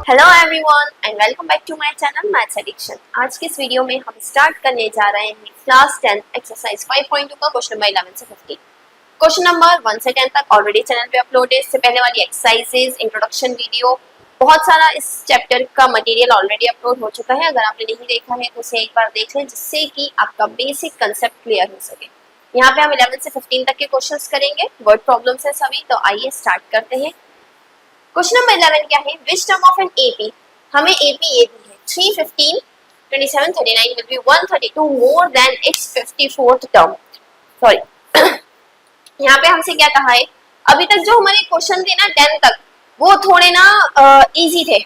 Hello everyone and welcome back to my channel maths addiction. आज के इस video में हम स्टार्ट करने जा रहे हैं क्लास 10 एक्सरसाइज 5.2 का क्वेश्चन नंबर 11 से 15। क्वेश्चन नंबर 1 से 10 तक ऑलरेडी चैनल पे अपलोड है। इससे पहले वाली एक्सरसाइजेज, इंट्रोडक्शन वीडियो, बहुत सारा इस चैप्टर का मटेरियल ऑलरेडी अपलोड हो चुका है। अगर आपने नहीं देखा है तो उसे एक बार देख लें, जिससे कि आपका बेसिक कंसेप्ट क्लियर हो सके। यहाँ पे हम 11 से 15 तक के क्वेश्चंस करेंगे। वर्ड प्रॉब्लम्स है सभी, तो आइए स्टार्ट करते हैं। क्वेश्चन नंबर 11 क्या है? Which term of an AP, हमें एपी ये भी है 3, 15, 27, 39 will be 132 more than its 54th term. Sorry यहाँ पे हमसे क्या कहा है? अभी तक जो हमारे क्वेश्चन थे ना 10 तक, वो थोड़े ना इजी थे,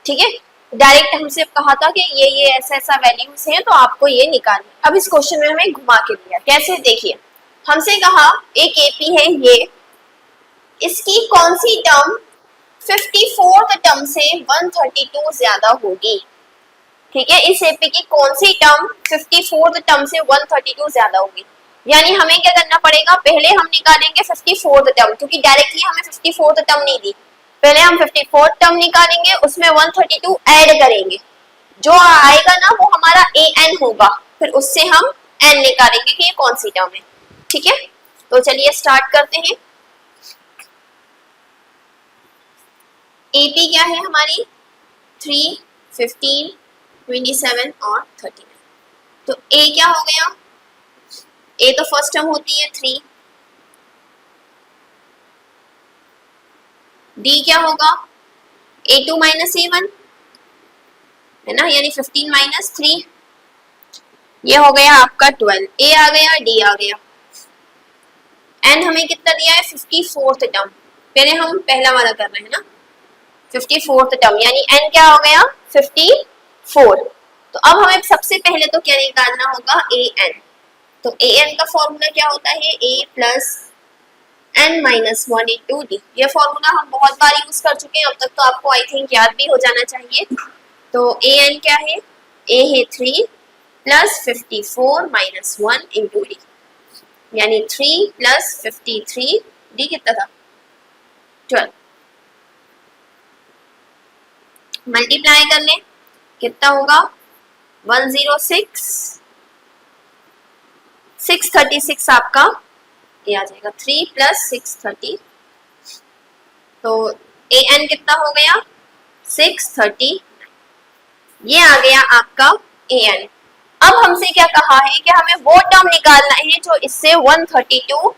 ठीक है। डायरेक्ट हमसे कहा था कि ये ऐसा ऐसा वैल्यूज हैं, तो आपको ये निकालना। अब इस क्वेश्चन में हमें घुमा के दिया, कैसे देखिए। हमसे कहा एक एपी है ये, इसकी कौन सी टर्म 54th टर्म से 132 ज्यादा होगी, ठीक है। इस एपी की कौन सी टर्म 54th टर्म से 132 ज्यादा होगी। यानी हमें क्या करना पड़ेगा? पहले हम निकालेंगे 54th टर्म, क्योंकि डायरेक्टली हमें 54th टर्म नहीं दी। पहले हम 54th टर्म निकालेंगे, उसमें 132 ऐड करेंगे, जो आएगा ना वो हमारा an होगा। फिर उससे हम n निकालेंगे कि ये कौन सी टर्म है, ठीक है। तो चलिए स्टार्ट करते हैं। एपी क्या है हमारी? 3, 15, 27 और 39। तो ए क्या हो गया? ए तो फर्स्ट टर्म होती है 3। डी क्या होगा? A2 माइनस A1 है ना, यानी 15 माइनस 3, ये हो गया आपका 12। ए आ गया, डी आ गया। एन हमें कितना दिया है? 54th term. पहले हम पहला वाला कर रहे हैं ना, 54th टर्म, यानी n क्या हो गया? 54। तो अब हमें सबसे पहले तो क्या निकालना होगा? an। तो an का फॉर्मूला क्या होता है? a plus n minus 1 into D. ये फॉर्मूला हम बहुत बार यूज कर चुके हैं, अब तक तो आपको आई थिंक याद भी हो जाना चाहिए। तो an क्या है? a है 3 प्लस 54 माइनस 1 इंटू डी, यानी 3 प्लस 53, डी कितना था? 12। मल्टीप्लाई कर लें, कितना होगा? 106, 636 आपका ये आ जाएगा। 3 प्लस 630, तो an कितना हो गया? 630, ये आ गया आपका an। अब हमसे क्या कहा है कि हमें वो टर्म निकालना है जो इससे 132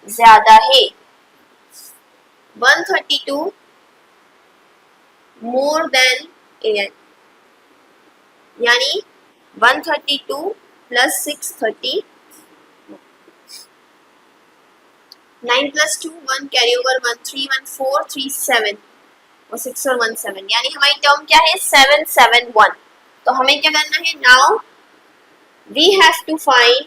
ज्यादा है। 132 मोर देन an, यानी 132 प्लस 630, 9 प्लस 2 1, कैरी ओवर 1, 3 1 4 3 7 और 6 और 1 7, यानी हमारी टर्म क्या है? 771। तो हमें क्या करना है? Now we have to find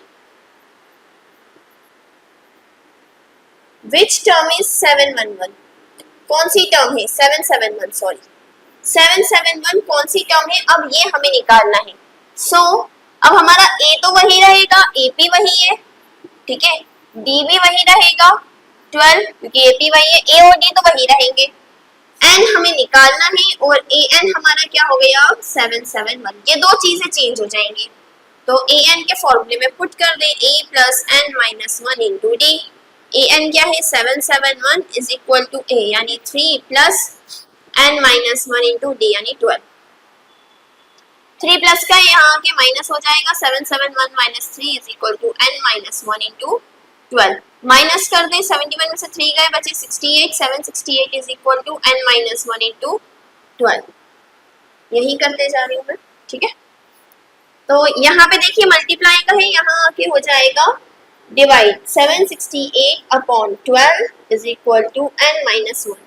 which term is 711। कौन सी टर्म है? 771, सॉरी 771 कौन सी टर्म है? अब ये हमें निकालना है। सो अब हमारा ए तो वही रहेगा, एपी वही है, ठीक है। डी भी वही रहेगा 12, क्योंकि एपी वही है। ए और डी तो वही रहेंगे। एन हमें निकालना है, और ए एन हमारा क्या हो गया? 771। ये दो चीजें चेंज हो जाएंगी, तो ए एन के फॉर्मूले में पुट कर दे a plus n minus 1 into d. A n क्या है? 771 इज इक्वल टू ए, यानी 3 plus n minus 1 into d, यानी 12। 3 प्लस का यहाँ आके माइनस हो जाएगा। 771 minus 3 is equal to N minus 1 into 12। Minus कर दे, 71 में से 3 गए, बचे 68। 768 is equal to n minus 1 into 12। यही करते जा रही हूँ मैं, ठीक है। तो यहाँ पे देखिए मल्टीप्लाई का है, यहाँ आके हो जाएगा divide. 768 upon 12 is equal to n minus 1।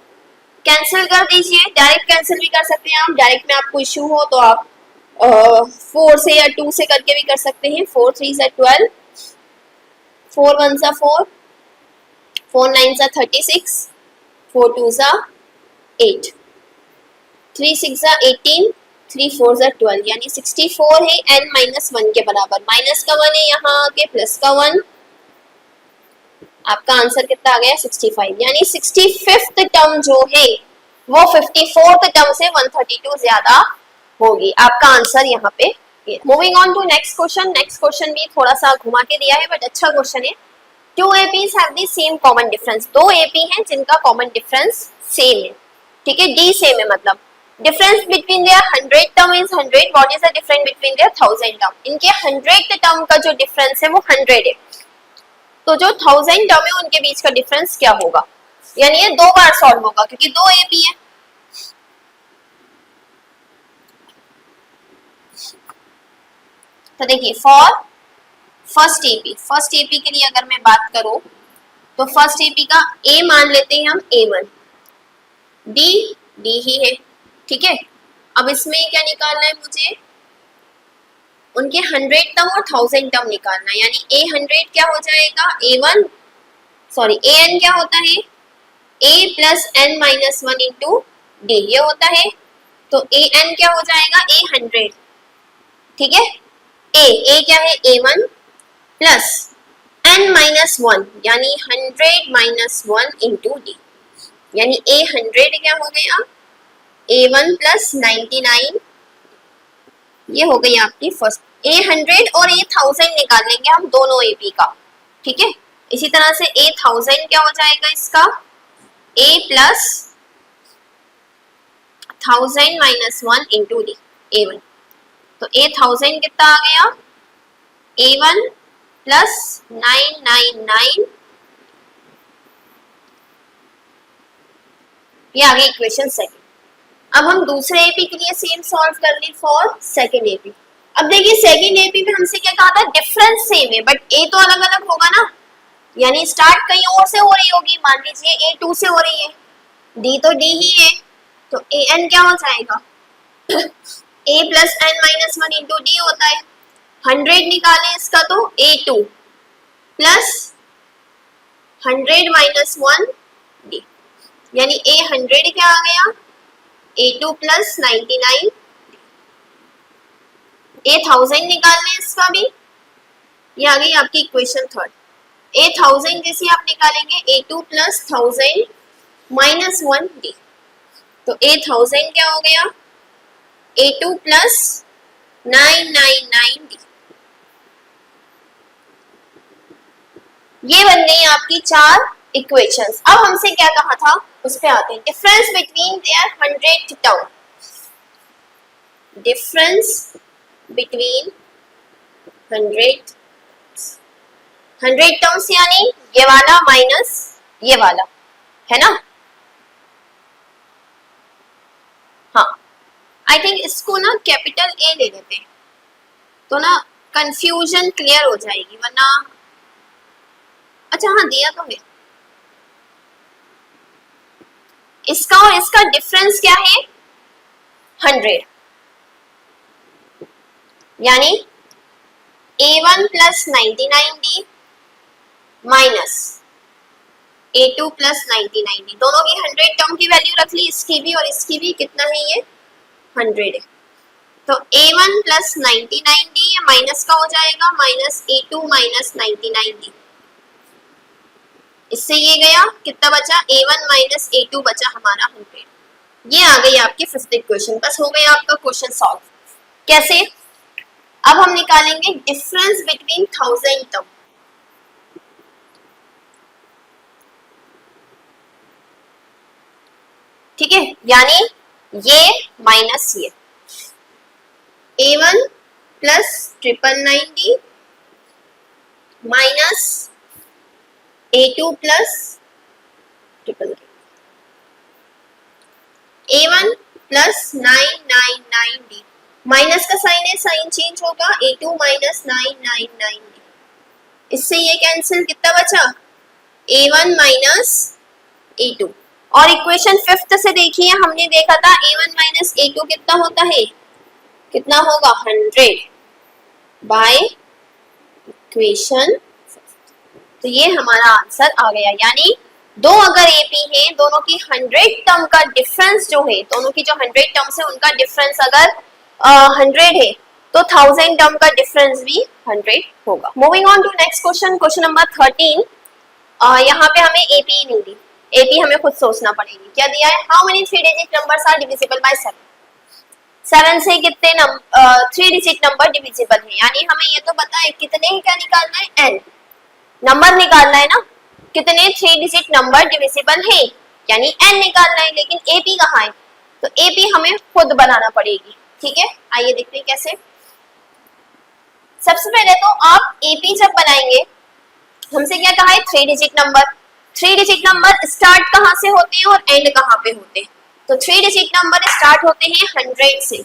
Cancel कर दीजिए, डायरेक्ट कैंसिल भी कर सकते हैं आप। डायरेक्ट में आपको इशू हो तो आप 4 से या 2 से करके भी कर सकते हैं। 4 3 से 12, 4 1 सा 4, 4 9 सा 36, 4 2 सा 8, 3 6 सा 18, 3 4 सा 12, यानी 64 है n माइनस 1 के बराबर। माइनस का 1 है यहाँ आके, प्लस का 1, आपका आंसर कितना आ गया? 65, यानी 65th टर्म जो है वो 54th टर्म से 132 ज्यादा होगी। आपका आंसर यहाँ पे। Moving on to next question. Next question भी थोड़ा सा घुमा के दिया है बट अच्छा क्वेश्चन है। Two APs have the same common difference. दो एपी हैं जिनका कॉमन डिफरेंस सेम है, ठीक है, डी सेम है, मतलब difference between their 100 term is 100। What is the difference between their 1000 term? इनके 100th टर्म का जो डिफरेंस है वो 100 है, तो जो 1000 टर्म है उनके बीच का डिफरेंस क्या होगा? यानी ये दो बार सॉल्व होगा क्योंकि दो एपी है। तो देखिए फॉर फर्स्ट एपी के लिए अगर मैं बात करूं तो फर्स्ट एपी का ए मान लेते हैं हम A1, डी ही है, ठीक है। अब इसमें क्या निकालना है मुझे? उनके 100 टर्म और 1000 टर्म निकालना है। यानी A100 क्या हो जाएगा? A1 सॉरी AN क्या होता है? A plus n minus 1 into D ये होता है। तो AN क्या हो जाएगा? A100, ठीक है। A क्या है? A1 प्लस n माइनस 1 यानी 100 माइनस 1 इंटू डी, यानी A100 क्या हो गया? A1 प्लस 99, ये हो गई आपकी फर्स्ट। A100 और A1000 निकाल लेंगे हम दोनों एपी का, ठीक है। इसी तरह से A1000 क्या हो जाएगा इसका? A plus 1000 minus 1 into D A1। तो A1000 कितना आ गया? A1 प्लस 999, ये आ गई इक्वेशन सेकंड। अब हम दूसरे एपी के लिए सेम सॉल्व कर ली फॉर सेकंड एपी। अब देखिए सेकंड एपी में हमसे क्या कहा था? डिफरेंस सेम है बट ए तो अलग अलग होगा ना, यानी स्टार्ट कहीं और से हो रही होगी। मान लीजिए A2 से हो रही है, डी तो डी ही है, तो AN क्या हो जाएगा? A plus n minus 1 into D होता है। 100 निकालें इसका तो A2 प्लस 100 माइनस 1 डी, यानी A100 क्या आ गया? A2 plus 99। A1000 निकालने इसका भी, ये आ गई आपकी इक्वेशन थर्ड। A1000 जैसे आप निकालेंगे A2 प्लस 1000 माइनस 1 डी, तो A1000 क्या हो गया? A2 plus 999 D. ये बन गई आपकी चार इक्वेशंस। अब हमसे क्या कहा था उस पे आते हैं। Difference between their 100 term, difference between 100 terms, यानी ये वाला माइनस ये वाला, है ना। हाँ, आई थिंक इसको ना कैपिटल ए ले लेते हैं तो ना कंफ्यूजन क्लियर हो जाएगी, वरना अच्छा हाँ दिया तो है। इसका और इसका डिफरेंस क्या है? 100, यानी A1 plus 99D minus A2 plus 99D, दोनों की 100 टर्म की वैल्यू रख ली, इसकी भी और इसकी भी। कितना है ये? 100 है। तो A1 प्लस 99D ये माइनस का हो जाएगा, माइनस A2 माइनस 99D। इससे ये गया, कितना बचा? A1 माइनस A2 बचा हमारा 100। ये आ गई आपकी फिफ्थ इक्वेशन। बस हो गया आपका क्वेश्चन सॉल्व। कैसे? अब हम निकालेंगे डिफरेंस बिटवीन 1000 टर्म। ठीक है, यानी ये माइनस ये A1 plus 999D minus A2 plus 999, A1 plus 999D, minus का साइन है, साइन चेंज होगा, A2 माइनस 999D। इससे ये कैंसिल, कितना बचा? A1 minus A2। और इक्वेशन फिफ्थ से देखिए, हमने देखा था A1 माइनस A2 कितना होता है? कितना होगा? 100 बाय इक्वेशन। तो ये हमारा आंसर आ गया। यानी दो अगर एपी हैं, दोनों की 100 टर्म का डिफरेंस जो है, दोनों की जो 100 टर्म्स है उनका डिफरेंस अगर 100 है तो 1000 टर्म का डिफरेंस भी 100 होगा। Moving on to next question, question number 13। यहाँ पे हमें एपी नहीं दी, एपी हमें खुद सोचना पड़ेगी। क्या दिया है, how many 3 digit numbers are divisible by 7। 7 से कितने 3 डिजिट नंबर डिविजिबल है, यानी हमें ये तो पता है कितने ही क्या निकालना है, n नंबर निकालना है ना, कितने 3 डिजिट नंबर डिविजिबल है यानी n निकालना है, लेकिन एपी कहाँ है, तो एपी हमें खुद बनाना पड़ेगी। ठीक है, आइए देखते हैं कैसे। सबसे पहले तो आप एपी जब बनाएंगे, हमसे क्या कहा है 3 digit number. 3 digit number start कहाँ से होते हैं और एंड कहाँ पे होते हैं, तो 3 डिजिट नंबर स्टार्ट होते हैं 100 से,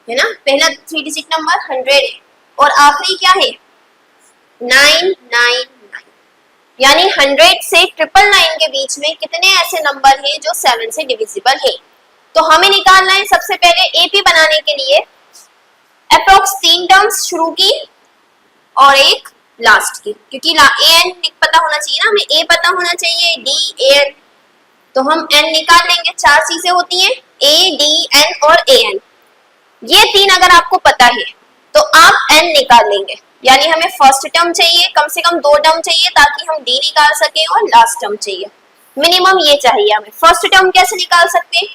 है ना, पहला 3 डिजिट नंबर 100 है और आखिरी क्या है 999, यानी 100 से 999 के बीच में कितने ऐसे नंबर हैं जो 7 से डिविजिबल है। तो हमें निकालना है सबसे पहले एपी बनाने के लिए अप्रोक्स 3 टर्म्स शुरू की और एक लास्ट की, क्योंकि एन पता होना चाहिए ना, हमें ए पता होना चाहिए, डी ए एन, तो हम एन निकाल लेंगे। 4 चीजें होती हैं ए डी एन और ए एन, ये 3 अगर आपको पता है तो आप एन निकाल लेंगे, यानी हमें फर्स्ट टर्म चाहिए, कम से कम 2 टर्म चाहिए ताकि हम डी निकाल सके, और लास्ट टर्म चाहिए मिनिमम ये चाहिए हमें। फर्स्ट टर्म कैसे निकाल सकते हैं,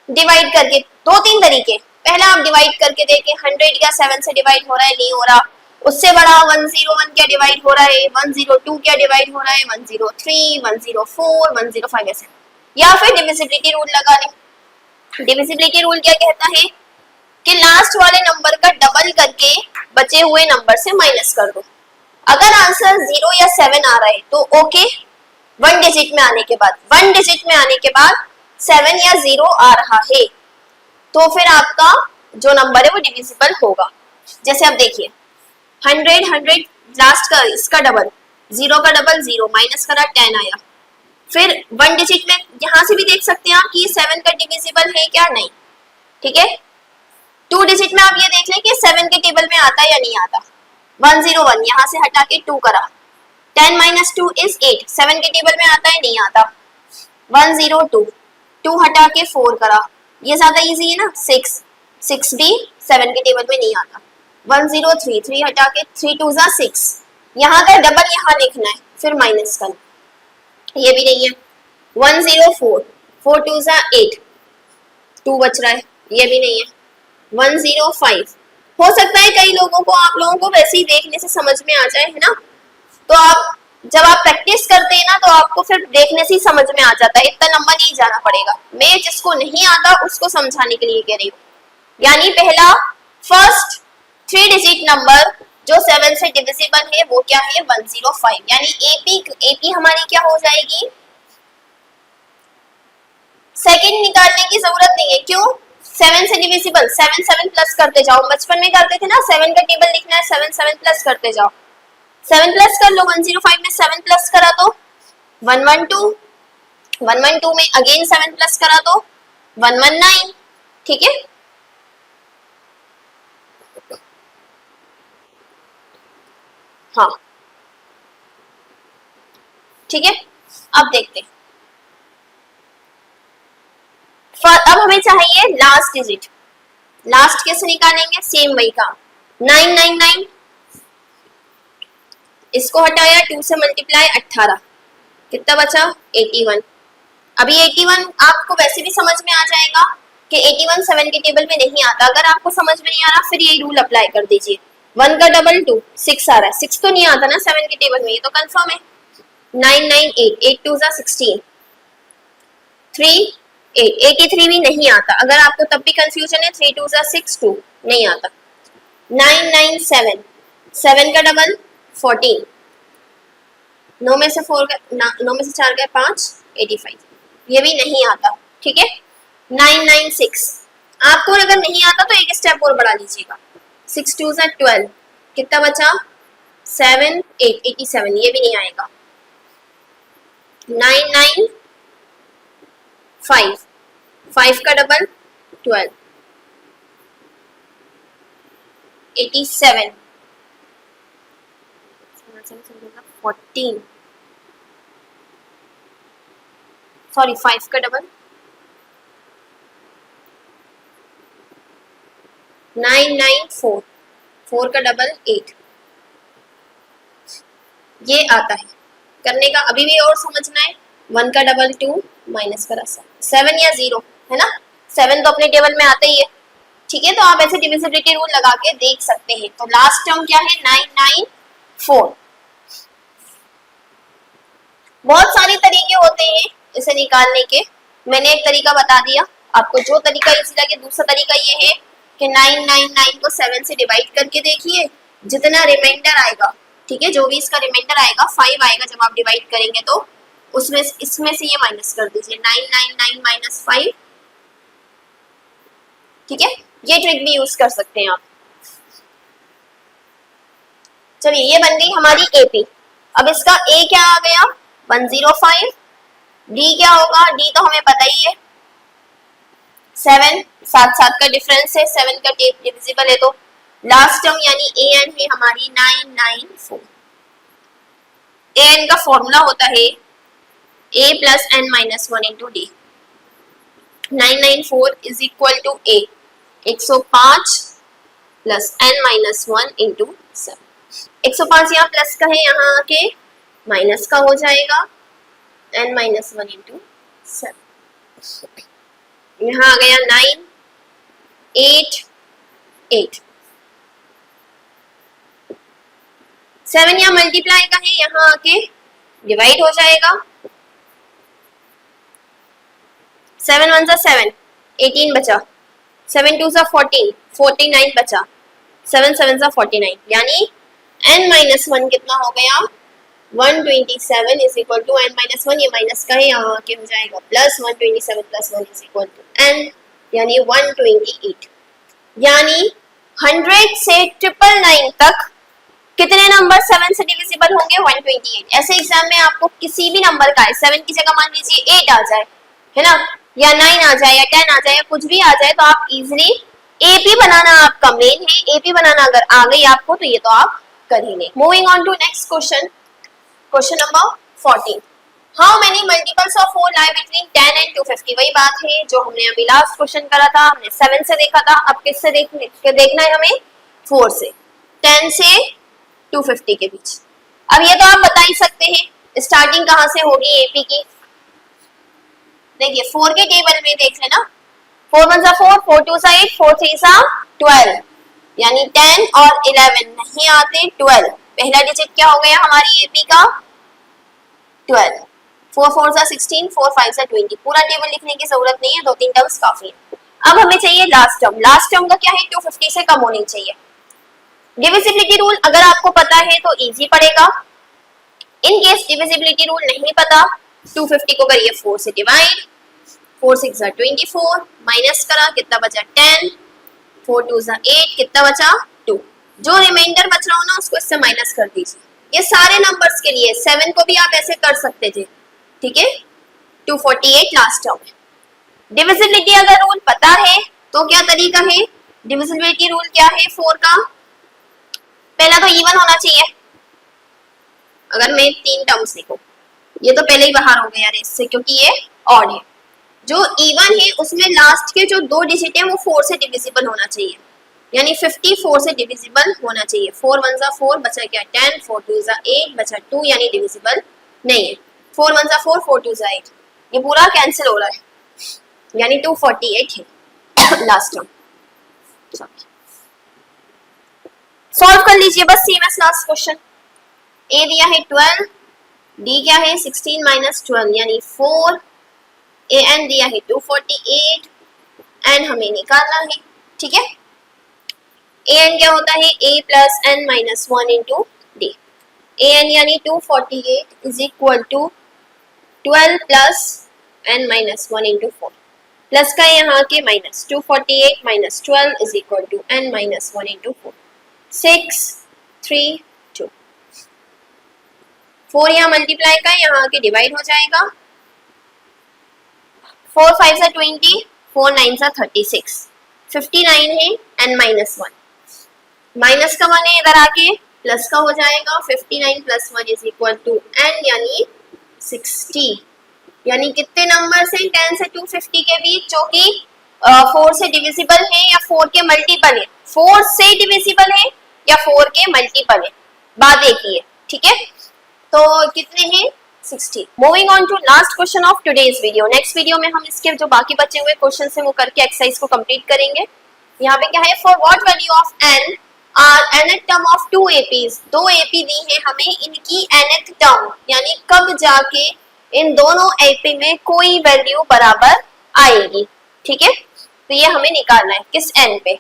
डिवाइड करके, 2-3 तरीके। पहला आप डिवाइड करके देखें 100 क्या 7 से डिवाइड हो रहा है, नहीं हो रहा, उससे बड़ा 101 क्या डिवाइड हो रहा है, 102 क्या डिवाइड हो रहा है, 103, 104, 105 ऐसे, या फिर डिविजिबिलिटी रूल लगा लें। डिविजिबिलिटी रूल क्या कहता है कि लास्ट वाले नंबर का डबल करके बचे हुए नंबर से माइनस कर दो। अगर आंसर 0 या 7 आ रहा है तो ओके, 1 डिजिट में आने के बाद 1 डिजिट में आने के बाद 7 या 0 आ रहा है तो फिर आपका जो नंबर है वो डिविजिबल होगा। जैसे आप देखिए 100 लास्ट का इसका डबल, 0 का डबल 0, माइनस करा 10 आया। फिर 1 डिजिट में यहां से भी देख सकते हैं आप कि 7 का डिविजिबल है क्या, नहीं। ठीक है, 2 डिजिट में आप ये देख लें कि 7 के टेबल में आता या नहीं आता। 101 यहां से हटा के 2 करा, 10 माइनस 2 इज 8, 7 के टेबल में आता है नहीं आता। 102, 2 हटा के 4 करा, ये ज्यादा इजी है ना, 6 भी 7 के टेबल में नहीं आता। 103, 3 हटा के 3 2 जा 6, यहाँ का डबल यहाँ लिखना है फिर माइनस करना, ये भी नहीं है। 104, 4 2 जा 8, 2 बच रहा है, ये भी नहीं है। 105, हो सकता है कई लोगों को, आप लोगों को वैसे ही देखने से समझ में आ जाए, है ना, तो आप जब आप प्रैक्टिस करते हैं ना तो आपको फिर देखने से ही समझ में आ जाता है, इतना लंबा नहीं जाना पड़ेगा। मैं जिसको नहीं आता उसको समझाने के लिए कह रही हूँ। यानी पहला फर्स्ट 3 डिजिट नंबर जो 7 से डिविजिबल है वो क्या है 105, यानी एपी हमारी क्या हो जाएगी, सेकंड निकालने की जरूरत नहीं है, क्यों, 7 से डिविजिबल, 7 7 प्लस करते जाओ, बचपन में करते थे ना, 7 का टेबल लिखना है 7 7 प्लस करते जाओ, 7 प्लस कर लो, 105 में 7 प्लस करा तो 112, 112 में अगेन 7 प्लस करा तो 119, ठीक है। हाँ ठीक है, अब देखते हैं। अब हमें चाहिए लास्ट डिजिट, लास्ट कैसे निकालेंगे, सेम वही काम, 999, इसको हटाया 2 से मल्टीप्लाई 18, कितना बचा 81। अभी 81 आपको वैसे भी समझ में आ जाएगा कि 81 7 के टेबल में नहीं आता। अगर आपको समझ में नहीं आ रहा फिर यही रूल अप्लाई कर दीजिए, 1 का डबल 2, 6 आ रहा है, 6 तो नहीं आता ना 7 के टेबल में, ये तो कंफर्म है। 998, 8 2 जा 16, 3 8, 83 भी नहीं आता। अगर आपको तब भी कंफ्यूजन है 3 2 जा 6 2 नहीं आता। 997, 7 का डबल 14, 9 में से 4 का 9 में से 4 का 5, 85, ये भी नहीं आता, ठीक है। 996, आपको अगर नहीं आता तो एक स्टेप और बढ़ा लीजिएगा, 6 2 जा 12, कितना बचा 7 8, 87, ये भी नहीं आएगा। 995, 5 का डबल 12, 87, 14, सॉरी 5 का डबल 994, 4 का डबल 8, ये आता है करने का। अभी भी और समझना है, 1 का डबल 2 माइनस करा 7 या 0 है ना, 7 तो अपने टेबल में आता ही है। ठीक है, तो आप ऐसे डिविजिबिलिटी रूल लगा के देख सकते हैं। तो लास्ट टर्म क्या है 994। बहुत सारे तरीके होते हैं इसे निकालने के, मैंने एक तरीका बता दिया आपको, जो तरीका इजी लगे। दूसरा तरीका ये है कि 999 को 7 से डिवाइड करके देखिए, जितना रिमाइंडर आएगा, ठीक है, जो भी इसका रिमाइंडर आएगा 5 आएगा जब आप डिवाइड करेंगे, तो उसमें इसमें से ये माइनस कर दीजिए 999 माइनस 5। ठीक है, ये ट्रिक भी यूज कर सकते हैं आप। चलिए, ये बन गई हमारी एपी। अब इसका ए क्या आ गया 105। डी क्या होगा, डी तो हमें पता ही है 7, 7 का डिफरेंस है, 7 का टेप डिविजिबल है, तो लास्ट टर्म यानी ए एन है हमारी 994। ए एन का फॉर्मूला होता है a plus n minus 1 into d. 994 is equal to a 105 plus n minus 1 into 7। 105 यहाँ प्लस का है, यहाँ आके माइनस का हो जाएगा एन माइनस 1 इंटू 7। यहाँ आ गया 9 8 8। 7 यहाँ मल्टीप्लाई का है, यहाँ आके डिवाइड हो जाएगा। 7 1 जा 7, 18 बचा, 7 2 जा 14, 49 बचा, 7 7 जा 49, यानी n माइनस 1 कितना हो गया 127 is equal to n minus 1, ये माइनस का है, यहाँ आके हो जाएगा plus 127 plus 1 is equal to n, यानी 128। यानी 100 से 999 तक कितने नंबर 7 से डिविजिबल होंगे 128। ऐसे एग्जाम में आपको किसी भी नंबर का है, 7 की जगह मान लीजिए 8 आ जाए, है ना, या 9 आ जाए, या 10 आ जाए, या कुछ भी आ जाए, तो आप इजिली एपी बनाना आपका मेन है। एपी बनाना अगर आ गई आपको तो ये तो आप कर ही लें। Moving on to next question, question number 14। How many multiples of 4 lie between 10 and 250। वही बात है जो हमने अभी लास्ट क्वेश्चन करा था, हमने 7 से देखा था, अब किससे देखना है हमें 4 से, 10 से 250 के बीच। अब ये तो आप बता ही सकते हैं स्टार्टिंग कहां से होगी एपी की। देखिए 4 के टेबल में देख लेना, 4 1 4, 4 2 8, 4 3 12, यानी 10 और 11 नहीं आते, 12। पहला डिजिट क्या हो गया हमारी एपी का 12। 4 4 16, 4 5 20। पूरा टेबल लिखने की जरूरत नहीं है, 2-3 टर्म्स काफी है। अब हमें चाहिए लास्ट टर्म। लास्ट टर्म का क्या है 250 से कम होनी चाहिए। डिविजिबिलिटी रूल अगर आपको पता है तो इजी पड़ेगा। इन केस डिविजिबिलिटी रूल नहीं पता, 250 को करिए 4 से डिवाइड, 4 6 24, माइनस करा कितना बचा 10, 4 2 8, कितना बचा 2। जो रिमाइंडर बच रहा हो ना उसको इससे माइनस कर दीजिए। ये सारे नंबर्स के लिए, 7 को भी आप ऐसे कर सकते थे, ठीक है। 248 लास्ट टर्म है। डिविजिबिलिटी अगर रूल पता है तो क्या तरीका है, डिविजिबिलिटी रूल क्या है 4 का, पहला तो इवन होना चाहिए। अगर मैं 3 टर्म्स लिखूं, ये तो पहले ही बाहर हो गया इससे क्योंकि ये ऑड है। जो इवन है उसमें लास्ट के जो 2 डिजिट है वो 4 से डिविजिबल होना चाहिए, यानी 54 से डिविजिबल होना चाहिए। 4 1 4 बचा क्या 10, 4 2 8 बचा 2, यानी डिविजिबल नहीं है। 4 1 4, 4 2 8, ये पूरा कैंसिल हो रहा है, यानी 248 है लास्ट टर्म। सॉल्व कर लीजिए बस सेम एज लास्ट क्वेश्चन। ए दिया है 12, डी क्या है 16 माइनस 12 यानी 4, ए एन दिया है 248, एन हमें निकालना है, ठीक है। ए एन क्या होता है a plus n minus 1 into d. A n यानी 248 is equal to 12 plus n minus 1 into 4, plus का यहाँ के minus, 248 minus 12 is equal to N minus 1 into 4, 6 3 2। 4 यहाँ मल्टीप्लाई का, यहाँ आके डिवाइड हो जाएगा। 4 5 सा 20, 4 9 सा 36, 59 है n माइनस 1, माइनस का 1 है इधर आके प्लस का हो जाएगा। 59 plus 1 is equal to n यानी 60। यानी कितने नंबर से 10 से 250 के बीच जो कि 4 से डिविजिबल है या 4 के मल्टीपल है, 4 से डिविजिबल है या 4 के मल्टीपल है, बात एक ही है, ठीक है। तो कितने हैं 60। Moving on to last question of today's video. Next video में हम इसके जो बाकी बचे हुए क्वेश्चन है वो करके एक्सरसाइज को कंप्लीट करेंगे। यहाँ पे क्या है, for what value of n are nth term of 2 APs, 2 AP दी है हमें, इनकी nth टर्म यानी कब जाके इन दोनों AP में कोई वैल्यू बराबर आएगी। ठीक है, तो ये हमें निकालना है किस n पे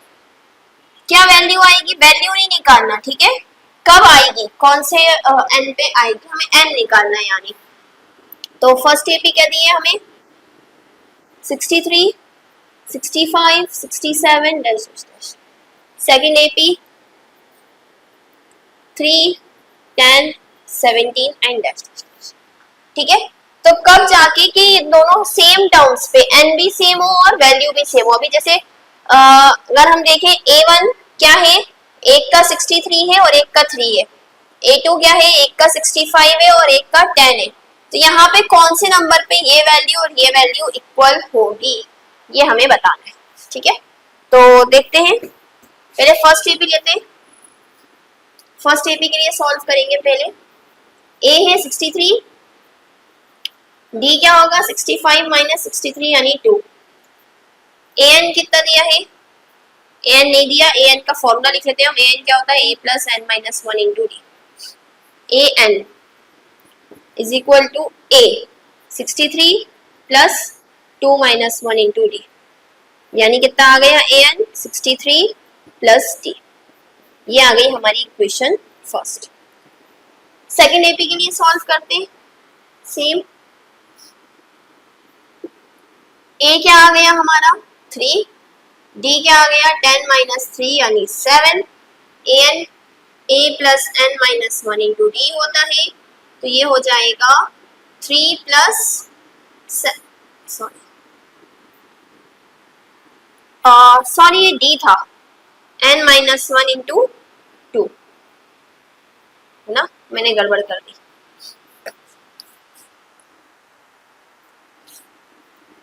क्या वैल्यू आएगी, वैल्यू नहीं निकालना। ठीक है, कब आएगी, कौन से n पे आएगी, हमें n निकालना है यानी। तो फर्स्ट AP क्या दी है हमें, 63, 65, 67 dash dash. Second AP 3, 10, 17 and dash dash. ठीक है, तो कब जाके कि दोनों सेम टर्म्स पे n भी सेम हो और वैल्यू भी सेम हो। अभी जैसे अगर हम देखें A1 क्या है, एक का 63 है और एक का 3 है। A2 क्या है, एक का 65 है और एक का 10 है। तो यहाँ पे कौन से नंबर पे ये वैल्यू और ये वैल्यू इक्वल होगी, ये हमें बताना है। ठीक है, तो देखते हैं, पहले फर्स्ट AP लेते हैं। फर्स्ट AP के लिए सॉल्व करेंगे। पहले A है 63, D क्या होगा 65 माइनस 63 यानी 2। AN कितना दिया है, AN नहीं दिया, AN का फॉर्मूला लिख लेते हैं हम। AN क्या होता है, A plus n minus 1 into D। AN is equal to A 63 plus 2 minus 1 into D, यानी कितना आ गया, AN 63 प्लस D। ये आ गई हमारी इक्वेशन फर्स्ट। सेकंड AP के लिए सॉल्व करते हैं। सेम A क्या आ गया हमारा 3, D क्या आ गया 10 माइनस 3 यानी 7। AN A plus n minus 1 into D होता है, तो ये हो जाएगा 3 प्लस सॉरी ये D था, n माइनस 1 इंटू 2 है ना, मैंने गड़बड़ कर दी।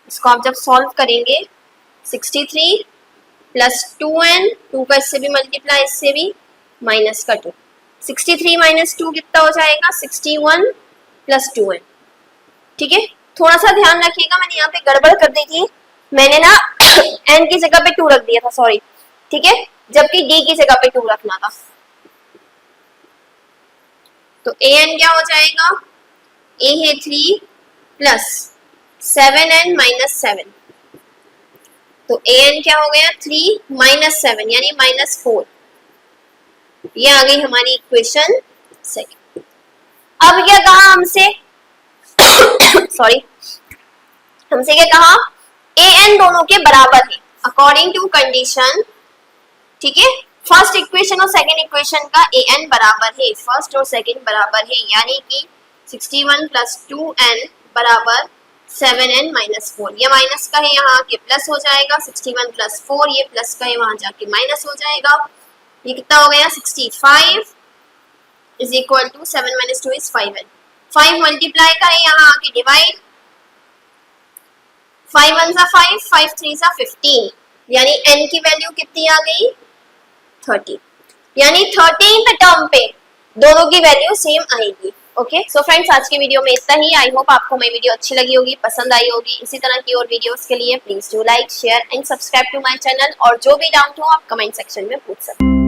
इसको आप जब सॉल्व करेंगे 63 प्लस 2n, 2 का इससे भी मल्टीप्लाई इससे भी, माइनस का 2। 63 माइनस 2 कितना हो जाएगा 61 प्लस 2n। ठीक है, थोड़ा सा ध्यान रखिएगा, मैंने यहाँ पे गड़बड़ कर दी थी, मैंने ना n की जगह पे 2 रख दिया था, सॉरी। ठीक है, जबकि D की जगह पे 2 रखना था। तो AN क्या हो जाएगा, A है 3 प्लस 7n माइनस 7, तो AN क्या हो गया 3 माइनस 7 यानी माइनस 4। ये आ गई हमारी इक्वेशन सेकंड। अब क्या कहा हमसे सॉरी, हमसे क्या कहा, AN दोनों के बराबर है अकॉर्डिंग टू कंडीशन। ठीक है, फर्स्ट इक्वेशन और सेकंड इक्वेशन का AN बराबर है, फर्स्ट और सेकंड बराबर है, यानी कि 61 प्लस 2n बराबर 7n माइनस 4। ये माइनस का है, यहाँ आके प्लस हो जाएगा। 61 प्लस 4, ये प्लस का है, वहां जाके माइनस हो जाएगा। ये कितना हो गया 65 is equal to 7 minus 2 is 5n। 5 multiply करें, यहाँ आके डिवाइड, 5 1 जा 5, 5 3 जा 15, यानी n की वैल्यू कितनी आ गई 30, यानी 13th टर्म पे दोनों की वैल्यू सेम आएगी। ओके, सो फ्रेंड्स आज की वीडियो में इतना ही। आई होप आपको मेरी वीडियो अच्छी लगी होगी, पसंद आई होगी। इसी तरह की और वीडियोस के लिए please do like, share and subscribe to my channel, और जो भी डाउट हो आप कमेंट सेक्शन में पूछ सकते हैं।